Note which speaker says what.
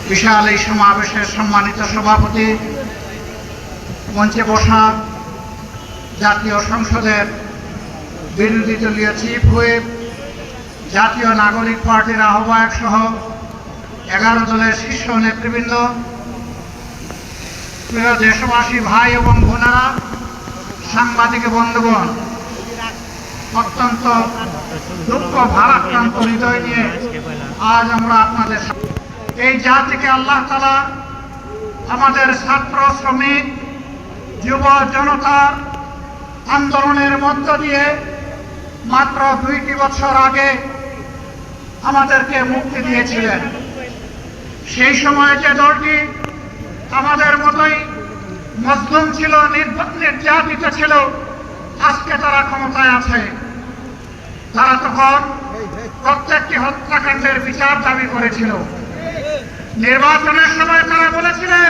Speaker 1: বিশাল এই সমাবেশের সম্মানিত সভাপতি, মঞ্চে বসা জাতীয় সংসদের বিরোধী দলীয় চিফ হুইপ, জাতীয় নাগরিক পার্টির আহ্বায়ক সহ 11 দলের শীর্ষ নেতৃবৃন্দ, প্রিয় দেশবাসী ভাই এবং বোনেরা, সাংবাদিক বন্ধুগণ, অত্যন্ত দুঃখ ভারাক্রান্ত হৃদয় নিয়ে আজ আমরা আপনাদের এই জাতিকে আল্লাহ তাআলা আমাদের ছাত্র, শ্রমিক, যুব জনতার আন্দোলনের মধ্য দিয়ে মাত্র 2টি বছর আগে আমাদেরকে মুক্তি দিয়েছিলেন। সেই সময় যে দলটি আমাদের মতোই মজলুম ছিল, নির্যাতিত ছিল, আজকে তারা ক্ষমতায় আছে। তারা তখন প্রত্যেকটি হত্যাকাণ্ডের বিচার দাবি করেছিল। নির্বাচনের সময় তারা বলেছিলেন